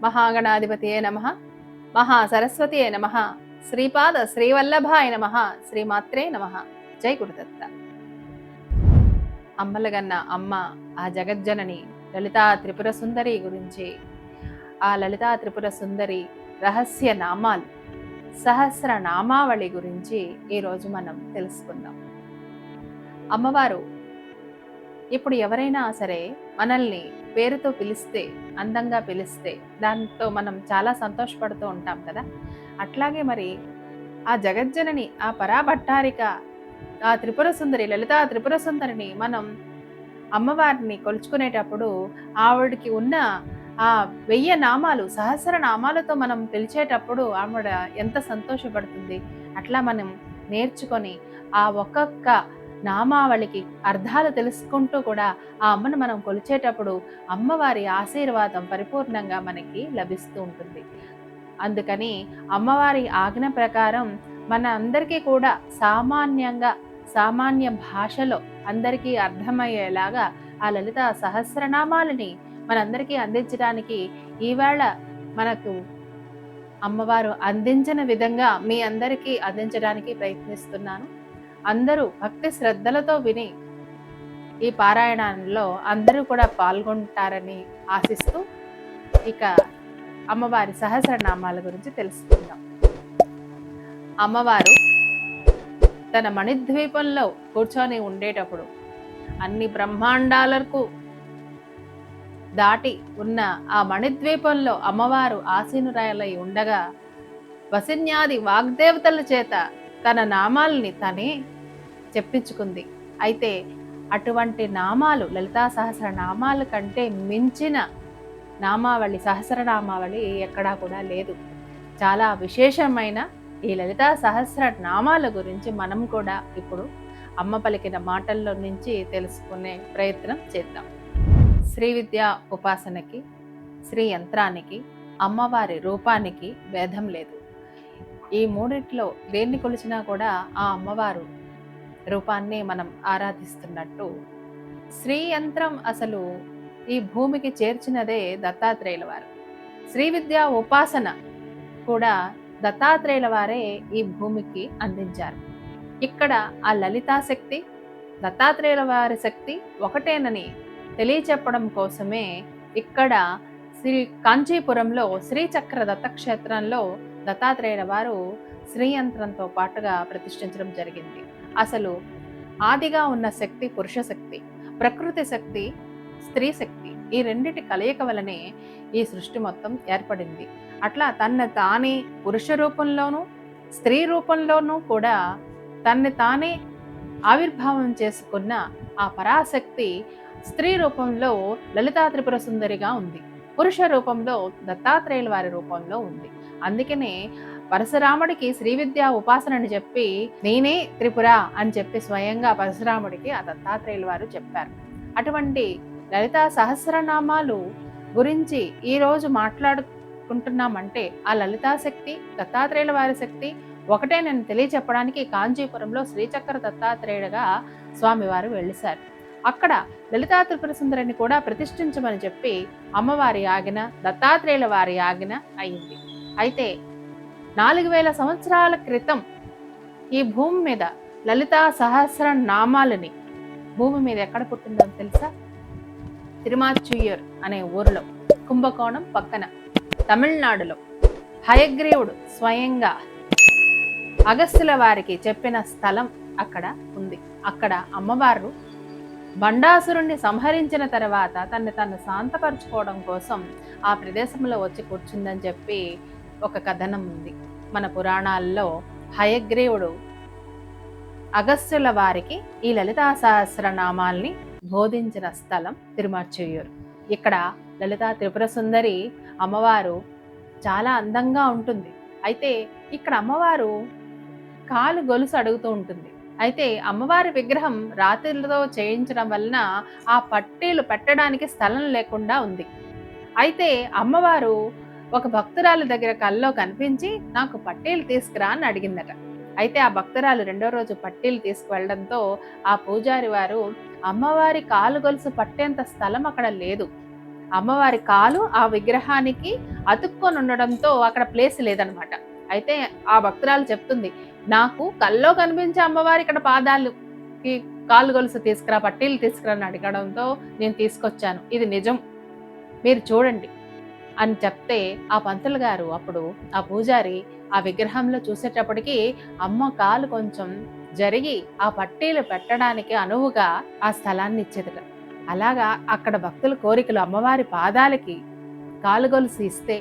మహాగణాధిపతియే నమః, మహాసరస్వతియే నమః, శ్రీపాద శ్రీవల్లభాయ నమః, శ్రీమాత్రే నమః. జై గురుదత్త. అమ్మలగన్న అమ్మ ఆ జగజ్జనని లలితా త్రిపుర సుందరి గురించి, ఆ లలితా త్రిపుర సుందరి రహస్య నామాలు, సహస్ర నామావళి గురించి ఈరోజు మనం తెలుసుకుందాం. అమ్మవారు ఇప్పుడు ఎవరైనా సరే మనల్ని పేరుతో పిలిస్తే, అందంగా పిలిస్తే దాంతో మనం చాలా సంతోషపడుతూ ఉంటాం కదా. అట్లాగే మరి ఆ జగజ్జనని, ఆ పరాభట్టారిక, ఆ త్రిపుర సుందరి, లలితా త్రిపుర సుందరిని మనం అమ్మవారిని కొలుచుకునేటప్పుడు ఆవిడకి ఉన్న ఆ 1000 నామాలు, సహస్ర నామాలతో మనం పిలిచేటప్పుడు ఆవిడ ఎంత సంతోషపడుతుంది. అట్లా మనం నేర్చుకొని ఆ ఒక్కొక్క నామావళికి అర్థాలు తెలుసుకుంటూ కూడా ఆ అమ్మను మనం కొలిచేటప్పుడు అమ్మవారి ఆశీర్వాదం పరిపూర్ణంగా మనకి లభిస్తూ ఉంటుంది. అందుకని అమ్మవారి ఆజ్ఞ ప్రకారం మన అందరికీ కూడా సామాన్య భాషలో అందరికీ అర్థమయ్యేలాగా ఆ లలిత సహస్రనామాలని మనందరికీ అందించడానికి ఈవేళ మనకు అమ్మవారు అందించిన విధంగా మీ అందరికీ అందించడానికి ప్రయత్నిస్తున్నాను. అందరూ భక్తి శ్రద్ధలతో విని ఈ పారాయణంలో అందరూ కూడా పాల్గొంటారని ఆశిస్తూ ఇక అమ్మవారి సహస్రనామాల గురించి తెలుసుకుందాం. అమ్మవారు తన మణిద్వీపంలో కూర్చొని ఉండేటప్పుడు అన్ని బ్రహ్మాండాలకు దాటి ఉన్న ఆ మణిద్వీపంలో అమ్మవారు ఆసీనురాలై ఉండగా వసిన్యాది వాగ్దేవతల చేత తన నామాల్ని తనే చెప్పించుకుంది. అయితే అటువంటి నామాలు, లలితా సహస్ర నామాల కంటే మించిన నామావళి, సహస్రనామావళి ఎక్కడా కూడా లేదు. చాలా విశేషమైన ఈ లలితా సహస్ర నామాల గురించి మనం కూడా ఇప్పుడు అమ్మ పలికిన మాటల్లో నుంచి తెలుసుకునే ప్రయత్నం చేద్దాం. శ్రీ విద్యా ఉపాసనకి, శ్రీ యంత్రానికి, అమ్మవారి రూపానికి భేదం లేదు. ఈ మూడిట్లో దేన్ని కొలిచినా కూడా ఆ అమ్మవారు రూపాన్ని మనం ఆరాధిస్తున్నట్టు. శ్రీ యంత్రం అసలు ఈ భూమికి చేర్చినదే దత్తాత్రేయుల వారు. శ్రీ విద్యా ఉపాసన కూడా దత్తాత్రేయుల వారే ఈ భూమికి అందించారు. ఇక్కడ ఆ లలితా శక్తి, దత్తాత్రేయుల వారి శక్తి ఒకటేనని తెలియచెప్పడం కోసమే ఇక్కడ శ్రీ కాంచీపురంలో శ్రీచక్ర దత్తక్షేత్రంలో దత్తాత్రేయుల వారు శ్రీయంత్రంతో పాటుగా ప్రతిష్ఠించడం జరిగింది. అసలు ఆదిగా ఉన్న శక్తి పురుష శక్తి, ప్రకృతి శక్తి స్త్రీ శక్తి, ఈ రెండిటి కలయిక వలనే ఈ సృష్టి మొత్తం ఏర్పడింది. అట్లా తన్ను తానే పురుష రూపంలోనూ స్త్రీ రూపంలోనూ కూడా తన్ని తానే ఆవిర్భావం చేసుకున్న ఆ పరాశక్తి స్త్రీ రూపంలో లలితా త్రిపుర సుందరిగా ఉంది, పురుష రూపంలో దత్తాత్రేయుల వారి రూపంలో ఉంది. అందుకనే పరశురాముడికి శ్రీ విద్యా ఉపాసనని చెప్పి నేనే త్రిపుర అని చెప్పి స్వయంగా పరశురాముడికి ఆ దత్తాత్రేయుల వారు చెప్పారు. అటువంటి లలితా సహస్రనామాలు గురించి ఈరోజు మాట్లాడుకుంటున్నామంటే ఆ లలితా శక్తి, దత్తాత్రేయుల వారి శక్తి ఒకటే నేను తెలియచెప్పడానికి కాంచీపురంలో శ్రీచక్ర దత్తాత్రేయుడుగా స్వామివారు వెళ్ళిశారు. అక్కడ లలితా త్రిపుర సుందరిని కూడా ప్రతిష్ఠించమని చెప్పి అమ్మవారి ఆజ్ఞ, దత్తాత్రేయుల వారి ఆజ్ఞ అయింది. అయితే 4000 సంవత్సరాల క్రితం ఈ భూమి మీద లలితా సహస్ర నామాలని భూమి మీద ఎక్కడ పుట్టిందో తెలుసా? తిరుమాచుయ్యూర్ అనే ఊరిలో, కుంభకోణం పక్కన తమిళనాడులో హయగ్రీవుడు స్వయంగా అగస్త్యుల వారికి చెప్పిన స్థలం అక్కడ ఉంది. అక్కడ అమ్మవారు బండాసురుణ్ణి సంహరించిన తర్వాత తను శాంతపరచుకోవడం కోసం ఆ ప్రదేశంలో వచ్చి కూర్చుందని చెప్పి ఒక కథనం ఉంది. మన పురాణాల్లో హయగ్రీవుడు అగస్త్యుల వారికి ఈ లలితా సహస్రనామాల్ని బోధించిన స్థలం తిరుమాచుయ్యూర్. ఇక్కడ లలితా త్రిపుర సుందరి అమ్మవారు చాలా అందంగా ఉంటుంది. అయితే ఇక్కడ అమ్మవారు కాలు గొలుసు అడుగుతూ ఉంటుంది. అయితే అమ్మవారి విగ్రహం రాతితో చేయించడం వలన ఆ పట్టీలు పెట్టడానికి స్థలం లేకుండా ఉంది. అయితే అమ్మవారు ఒక భక్తురాలి దగ్గర కల్లో కనిపించి నాకు పట్టీలు తీసుకురా అని అడిగిందట. అయితే ఆ భక్తురాలు రెండో రోజు పట్టీలు తీసుకువెళ్ళడంతో ఆ పూజారి వారు అమ్మవారి కాలు గొలుసు పట్టేంత స్థలం అక్కడ లేదు. అమ్మవారి కాలు ఆ విగ్రహానికి అతుక్కొని ఉండడంతో అక్కడ ప్లేస్ లేదనమాట. అయితే ఆ భక్తురాలు చెప్తుంది, నాకు కల్లో కనిపించే అమ్మవారి ఇక్కడ పాదాలుకి కాలు గొలుసు తీసుకురా, పట్టీలు తీసుకురా అని అడగడంతో నేను తీసుకొచ్చాను, ఇది నిజం, మీరు చూడండి అని చెప్తే ఆ పంతులు గారు అప్పుడు ఆ పూజారి ఆ విగ్రహంలో చూసేటప్పటికి అమ్మ కాలు కొంచెం జరిగి ఆ పట్టీలు పెట్టడానికి అనువుగా ఆ స్థలాన్ని ఇచ్చేదిట. అలాగా అక్కడ భక్తుల కోరికలు అమ్మవారి పాదాలకి కాలు గొలుసు ఇస్తే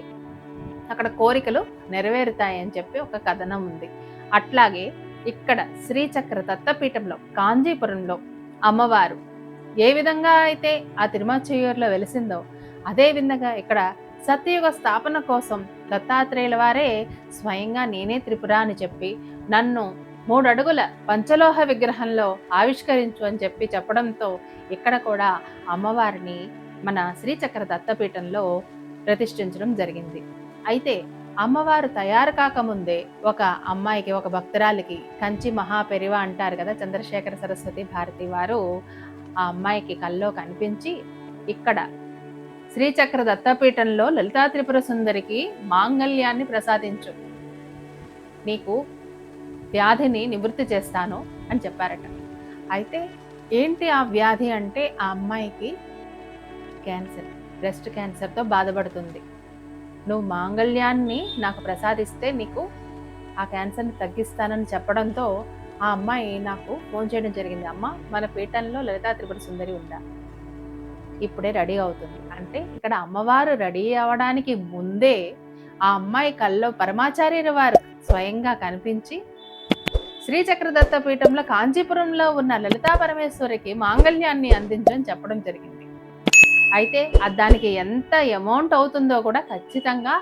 అక్కడ కోరికలు నెరవేరుతాయని చెప్పి ఒక కథనం ఉంది. అట్లాగే ఇక్కడ శ్రీచక్ర దత్తపీఠంలో కాంచీపురంలో అమ్మవారు ఏ విధంగా అయితే ఆ తిరుమలచేయూరులో వెలిసిందో అదే విధంగా ఇక్కడ సత్యయుగ స్థాపన కోసం దత్తాత్రేయుల వారే స్వయంగా నేనే త్రిపుర అని చెప్పి నన్ను 3 అడుగుల పంచలోహ విగ్రహంలో ఆవిష్కరించు అని చెప్పి చెప్పడంతో ఇక్కడ కూడా అమ్మవారిని మన శ్రీచక్ర దత్తపీఠంలో ప్రతిష్ఠించడం జరిగింది. అయితే అమ్మవారు తయారు కాకముందే ఒక అమ్మాయికి, ఒక భక్తురాలికి కంచి మహాపెరివ అంటారు కదా, చంద్రశేఖర సరస్వతి భారతి వారు ఆ అమ్మాయికి కల్లో కనిపించి ఇక్కడ శ్రీచక్ర దత్తపీఠంలో లలితా త్రిపుర సుందరికి మాంగళ్యాన్ని ప్రసాదించు, నీకు వ్యాధిని నివృత్తి చేస్తాను అని చెప్పారట. అయితే ఏంటి ఆ వ్యాధి అంటే ఆ అమ్మాయికి క్యాన్సర్, బ్రెస్ట్ క్యాన్సర్తో బాధపడుతుంది. నువ్వు మాంగళ్యాన్ని నాకు ప్రసాదిస్తే నీకు ఆ క్యాన్సర్ని తగ్గిస్తానని చెప్పడంతో ఆ అమ్మాయి నాకు ఫోన్ చేయడం జరిగింది, అమ్మ మన పీఠంలో లలితా త్రిపుర సుందరి ఉందా, ఇప్పుడే రెడీ అవుతుంది అంటే ఇక్కడ అమ్మవారు రెడీ అవ్వడానికి ముందే ఆ అమ్మాయి కల్లో పరమాచార్యుల వారు స్వయంగా కనిపించి శ్రీచక్ర దత్తపీఠంలో కాంచీపురంలో ఉన్న లలితా పరమేశ్వరికి మాంగళ్యాన్ని అందించని చెప్పడం జరిగింది. అయితే దానికి ఎంత అమౌంట్ అవుతుందో కూడా ఖచ్చితంగా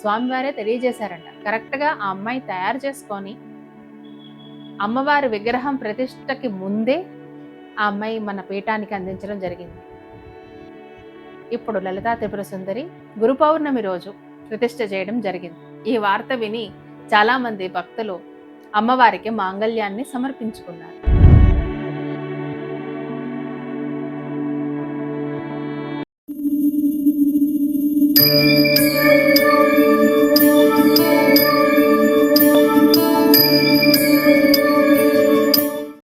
స్వామివారే తెలియజేశారంట. కరెక్ట్గా ఆ అమ్మాయి తయారు చేసుకొని అమ్మవారి విగ్రహం ప్రతిష్టకి ముందే ఆ అమ్మాయి మన పీఠానికి అందించడం జరిగింది. ఇప్పుడు లలితా త్రిపుర సుందరి గురు పౌర్ణమి రోజు ప్రతిష్ఠ చేయడం జరిగింది. ఈ వార్త విని చాలా మంది భక్తులు అమ్మవారికి మాంగళ్యాన్ని సమర్పించుకున్నారు.